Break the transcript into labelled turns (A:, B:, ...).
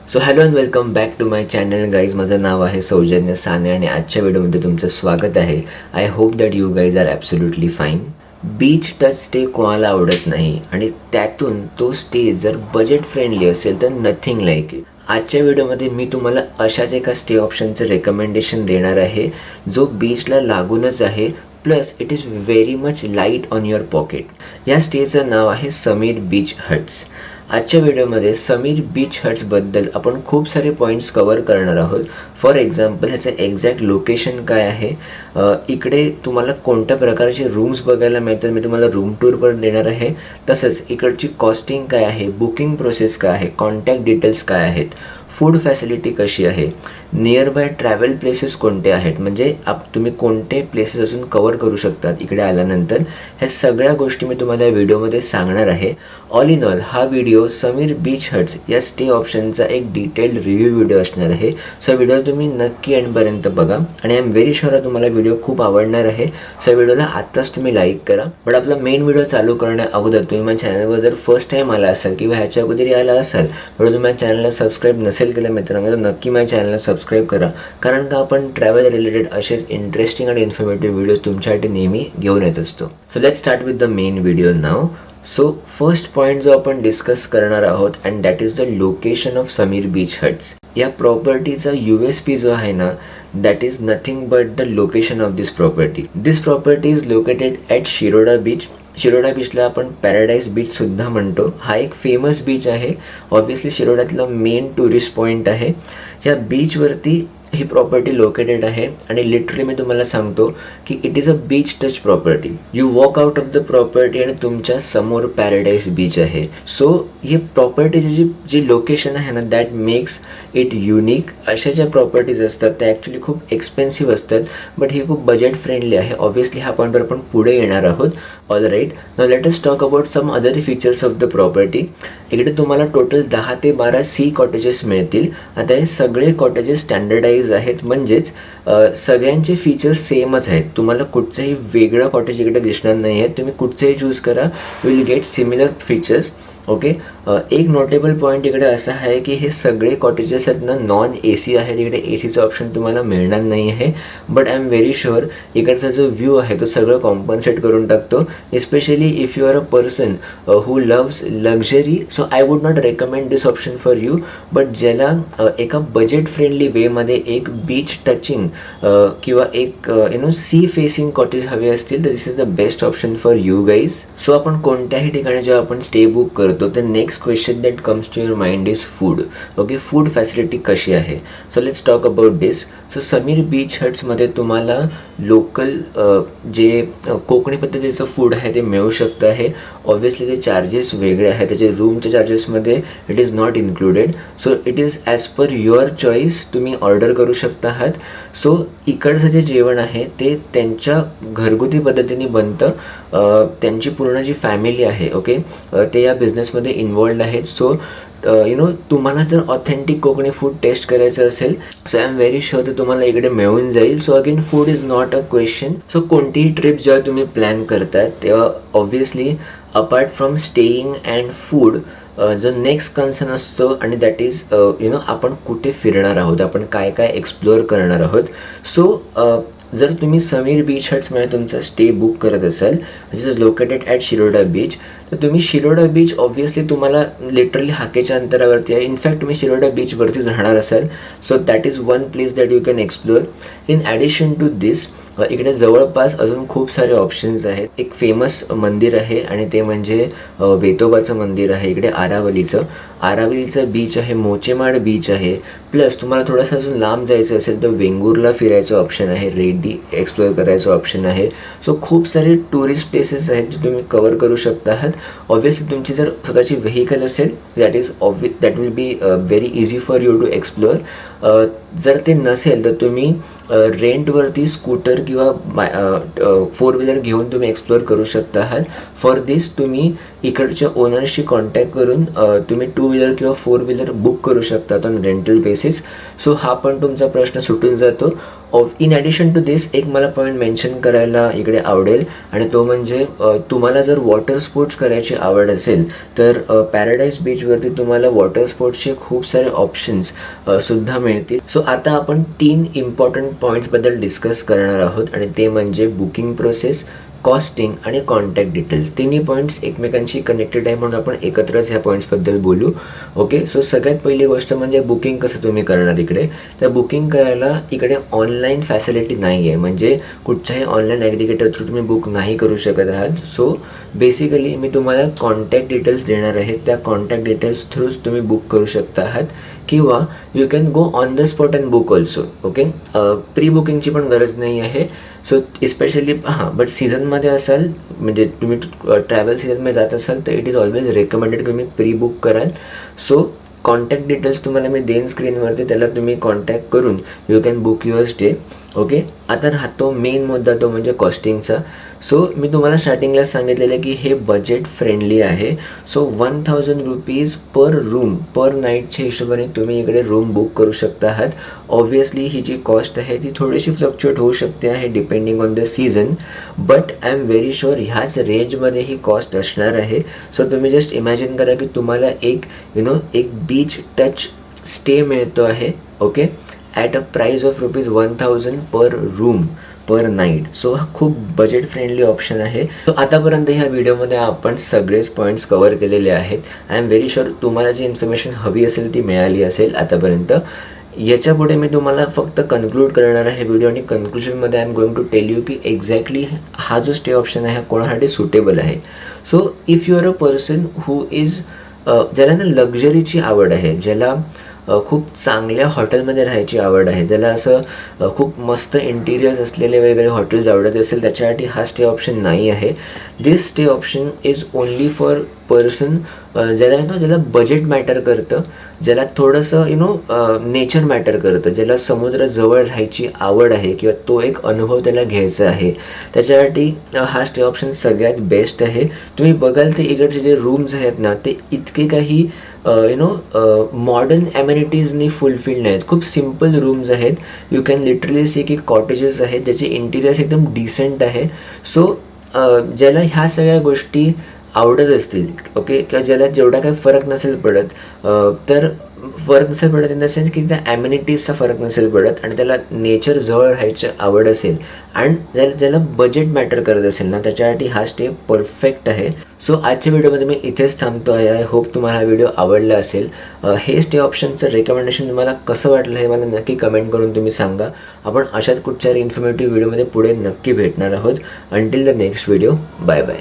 A: So hello and welcome back to my channel guys. माझं नाव आहे सौजन्य साने आणि आजच्या व्हिडिओमध्ये तुमचं स्वागत आहे. I hope that you guys are absolutely fine. Beach touch stay कोणाला आवडत नाही आणि त्यातून तो स्टे जर बजेट फ्रेंडली असेल तर नथिंग लाईक इट. आजच्या व्हिडिओमध्ये मी तुम्हाला अशाच एका स्टे ऑप्शनचं रेकमेंडेशन देणार आहे जो बीचला लागूनच आहे, plus it is very much light on your pocket. या स्टेचं नाव आहे समीर बीच हट्स. आजच्या व्हिडिओमध्ये समीर बीच हट्सबद्दल आपण खूप सारे पॉईंट्स कवर करणार आहोत. फॉर एक्झाम्पल ह्याचं एक्झॅक्ट लोकेशन काय आहे, इकडे तुम्हाला कोणत्या प्रकारचे रूम्स बघायला मिळतात, मी तुम्हाला रूम टूर पण देणार आहे. तसंच इकडची कॉस्टिंग काय आहे, बुकिंग प्रोसेस काय आहे, कॉन्टॅक्ट डिटेल्स काय आहेत, फूड फॅसिलिटी कशी आहे, नियर बाय ट्रॅव्हल प्लेसेस कोणते आहेत, म्हणजे तुम्ही कोणते प्लेसेस अजून कवर करू शकतात इकडे आल्यानंतर. ह्या सगळ्या गोष्टी मी तुम्हाला या व्हिडिओमध्ये सांगणार आहे. ऑल इन ऑल हा व्हिडिओ समीर बीच हट्स या स्टे ऑप्शनचा एक डिटेल्ड रिव्ह्यू व्हिडिओ असणार आहे. सो व्हिडिओ तुम्ही नक्की एंडपर्यंत बघा आणि आय एम व्हेरी शुअर तुम्हाला व्हिडिओ खूप आवडणार आहे. सो व्हिडिओला आत्ताच तुम्ही लाईक करा. बट आपला मेन व्हिडिओ चालू करण्या अगोदर तुम्ही माझ्या चॅनलवर जर फर्स्ट टाईम आला असाल किंवा ह्याच्या अगोदर आला असाल पण तुम्ही माझ्या चॅनलला सबस्क्राईब नसेल केलं मित्रांनो तर नक्की माझ्या चॅनलला सबस्क्राईब करा, कारण का आपण ट्रॅव्हल रिलेटेड असेच इंटरेस्टिंग आणि इन्फॉर्मेटिव्ह व्हिडिओज तुमच्यासाठी नेहमी घेऊन येत असतो. So let's start with the main video now. So first point जो आपण डिस्कस करणार आहोत and that is the location of Sameer beach huts. या प्रॉपर्टीचा USP जो आहे ना, that is nothing but the location of this property. This property is located at Shiroda beach. Shiroda बीचला आपण पॅराडाईज बीच सुद्धा म्हणतो. हा एक फेमस बीच आहे, ऑब्विसली शिरोड्यातला मेन टुरिस्ट पॉईंट आहे. ह्या बीचवरती ही प्रॉपर्टी लोकेटेड आहे आणि लिटरली मी तुम्हाला सांगतो की it is a beach touch property. You walk out of the property आणि तुमच्या समोर पॅराडाईज बीच आहे. सो ही प्रॉपर्टीची जी लोकेशन आहे ना, दॅट मेक्स इट युनिक. अशा ज्या प्रॉपर्टीज असतात त्या ॲक्च्युली खूप एक्सपेन्सिव्ह असतात, बट ही खूप बजेट फ्रेंडली आहे. ऑब्वियसली हा पॉईंटवर आपण पुढे येणार आहोत. All right, now let us talk about some other features of the property. इकडे तुम्हाला टोटल 10 ते 12 सी कॉटेजेस मिळतील. आता हे सगळे कॉटेजेस स्टँडर्डाइज आहेत, म्हणजेच सगळ्यांचे फीचर्स सेमच आहेत. तुम्हाला कुठचंही वेगळं कॉटेज इकडे दिसणार नाही आहे. तुम्ही कुठचंही चूज करा, you will get similar features. Okay, एक नोटेबल पॉईंट इकडे असा आहे की हे सगळे कॉटेजेस आहेत ना नॉन AC आहेत. इकडे ACचं ऑप्शन तुम्हाला मिळणार नाही आहे, but I am very sure इकडचा जो व्ह्यू आहे तो सगळं कॉम्पन्सेट करून टाकतो. Especially if you are a person who loves luxury, so I would not recommend this option for you. But ज्याला एका बजेट फ्रेंडली वेमध्ये एक बीच टचिंग किंवा एक सी फेसिंग कॉटेज हवे असतील तर this is the best option for you guys. So आपण कोणत्याही ठिकाणी जेव्हा आपण स्टे बुक करतो तर next question that comes to your mind is food. Okay, food facility कशी आहे. So let's talk about this. So Sameer beach हट्समध्ये तुम्हाला लोकल जे कोकणी पद्धतीचं फूड आहे ते मिळू शकतं आहे. ऑब्वियसली ते चार्जेस वेगळे आहेत, त्याचे रूमच्या चार्जेसमध्ये it is not included. So it is as per your choice, तुम्ही ऑर्डर करू शकता आहात. सो इकडचं जे जेवण आहे ते त्यांच्या घरगुती पद्धतीने बनतं. त्यांची पूर्ण जी फॅमिली आहे, ओके, ते या बिझनेसमध्ये इन्वॉल्ड आहेत. सो तुम्हाला जर ऑथेंटिक कोकणी फूड टेस्ट करायचं असेल so I am very sure ते तुम्हाला इकडे मिळून जाईल. So again food is not a question. So कोणतीही ट्रिप जेव्हा तुम्ही प्लॅन करतात तेव्हा obviously apart from staying and food जो नेक्स्ट कन्सर्न असतो आणि दॅट इज आपण कुठे फिरणार आहोत, आपण काय काय एक्सप्लोअर करणार आहोत. सो जर तुम्ही समीर बीच हट्समध्ये तुमचा स्टे बुक करत असाल which is located at Shiroda beach, तर तुम्ही शिरोडा बीच ऑब्व्हियसली तुम्हाला लिटरली हाकेच्या अंतरावरती आहे. इनफॅक्ट तुम्ही शिरोडा बीचवरतीच राहणार असाल. So that is one place that you can explore. In addition to this इकडे जवळपास अजून खूप सारे ऑप्शन्स आहेत. एक फेमस मंदिर आहे आणि ते म्हणजे वेतोबाचं मंदिर आहे इकडे आरावलीचं बीच आहे, मोचेमाड बीच आहे. प्लस तुम्हाला थोडंसं अजून लांब जायचं असेल तर वेंगुर्ला फिरायचं ऑप्शन आहे, रेड्डी एक्सप्लोअर करायचं ऑप्शन आहे. सो खूप सारे टुरिस्ट प्लेसेस आहेत जे तुम्ही कवर करू शकता आहात. ऑब्व्हियसली तुमची जर स्वतःची व्हेकल असेल that will be very easy for you to explore. जर ते नसेल तर तुम्ही रेंटवरती स्कूटर किंवा 4 व्हीलर घेऊन तुम्ही एक्सप्लोअर करू शकता आहात. फॉर दिस तुम्ही इकडच्या ओनरशी कॉन्टॅक्ट करून तुम्ही 2 व्हीलर किंवा 4 व्हीलर बुक करू शकता ऑन रेंटल बेसिस. सो हा पण तुमचा प्रश्न सुटून जातो. इन ॲडिशन टू दिस एक मला पॉईंट मेन्शन करायला इकडे आवडेल, आणि तो म्हणजे तुम्हाला जर वॉटर स्पोर्ट्स करायची आवड असेल तर पॅराडाईज बीचवरती तुम्हाला वॉटर स्पोर्ट्सचे खूप सारे ऑप्शन्स सुद्धा मिळतील. सो आता आपण 3 इम्पॉर्टंट पॉईंट्सबद्दल डिस्कस करणार आहोत, आणि ते म्हणजे बुकिंग प्रोसेस, कॉस्टिंग आणि कॉन्टॅक्ट डिटेल्स. तिन्ही पॉईंट्स एकमेकांशी कनेक्टेड आहे, म्हणून आपण एकत्रच ह्या पॉईंट्सबद्दल बोलू. ओके, सो सगळ्यात पहिली गोष्ट म्हणजे बुकिंग कसं तुम्ही करणार इकडे. तर बुकिंग करायला इकडे ऑनलाईन फॅसिलिटी नाही आहे, म्हणजे कुठच्याही ऑनलाईन ॲग्रिगेटर थ्रू तुम्ही बुक नाही करू शकत आहात. सो बेसिकली मी तुम्हाला कॉन्टॅक्ट डिटेल्स देणार आहे, त्या कॉन्टॅक्ट डिटेल्स थ्रूच तुम्ही बुक करू शकता आहात, किंवा you can go on the spot and book also. Okay, pre बुकिंगची पण गरज नाही आहे. सो इस्पेशली बट सीझनमध्ये असाल, म्हणजे तुम्ही ट्रॅव्हल सीझनमध्ये जात असाल तर इट इज ऑलवेज रेकमेंडेड की तुम्ही प्री बुक कराल. सो कॉन्टॅक्ट डिटेल्स तुम्हाला मी देईन स्क्रीनवरती, त्याला तुम्ही कॉन्टॅक्ट करून you can book your stay. Okay, आता राहतो मेन मुद्दा, तो म्हणजे कॉस्टिंगचा. सो मी तुम्हाला स्टार्टिंगलाच सांगितलेलं की हे बजेट फ्रेंडली आहे. सो 1000 रुपीज पर रूम पर नाईटच्या हिशोबाने तुम्ही इकडे रूम बुक करू शकता आहात. ऑब्वियसली ही जी कॉस्ट आहे ती थोडीशी फ्लक्च्युएट होऊ शकते आहे depending on the season, but I am very sure ह्याच रेंजमध्ये ही कॉस्ट असणार आहे. सो तुम्ही जस्ट इमॅजिन करा की तुम्हाला एक एक बीच टच स्टे मिळतो आहे. Okay, at a price of ₹1000 per room per night. So हा खूप बजेट फ्रेंडली ऑप्शन आहे. सो आतापर्यंत ह्या व्हिडिओमध्ये आपण सगळेच पॉईंट्स कवर केलेले आहेत. आय एम व्हेरी शुअर तुम्हाला जी इन्फॉर्मेशन हवी असेल ती मिळाली असेल आतापर्यंत. याच्यापुढे मी तुम्हाला फक्त कन्क्लूड करणार आहे व्हिडिओ, आणि कन्क्लुजनमध्ये I am going to tell you की एक्झॅक्टली हा जो स्टे ऑप्शन आहे कोणासाठी सुटेबल आहे. So if you are a person who is ज्याला ना लक्झरीची आवड आहे, ज्याला खूप चांगल्या हॉटेलमध्ये राहायची आवड आहे, ज्याला असं खूप मस्त इंटिरियर्स असलेले वगैरे हॉटेल्स आवडत असेल, त्याच्यासाठी हा स्टे ऑप्शन नाही आहे. This stay option is only for person ज्याला बजेट मॅटर करतं, ज्याला थोडंसं नेचर मॅटर करतं, ज्याला समुद्राजवळ राहायची आवड आहे किंवा तो एक अनुभव त्याला घ्यायचा आहे, त्याच्यासाठी हा स्टे ऑप्शन सगळ्यात बेस्ट आहे. तुम्ही बघाल ते इकडचे जे रूम्स आहेत ना, ते इतके काही मॉडर्न ॲम्युनिटीजनी फुलफिल्ड नाहीत. खूप सिम्पल रूम्स आहेत. यू कॅन लिटरली सी की कॉटेजेस आहेत ज्याचे इंटिरियर्स एकदम डिसेंट आहे. सो ज्याला ह्या सगळ्या गोष्टी आवडत असतील, ओके, किंवा ज्याला जेवढा काही फरक नसेल पडत, तर फरक नसेल पडत इन द सेन्स की त्या ॲम्युनिटीजचा फरक नसेल पडत, आणि त्याला नेचर जवळ राहायची आवड असेल, आणि ज्याला बजेट मॅटर करत असेल ना, त्याच्यासाठी हा स्टे परफेक्ट आहे. सो आजच्या व्हिडिओमध्ये मी इथेच थांबतो आहे. आय होप तुम्हाला हा व्हिडिओ आवडला असेल. हे स्टे ऑप्शनचं रेकमेंडेशन तुम्हाला कसं वाटलं हे मला नक्की कमेंट करून तुम्ही सांगा. आपण अशाच कुठच्याही इन्फॉर्मेटिव्ह व्हिडिओमध्ये पुढे नक्की भेटणार आहोत. Until the next video, bye bye.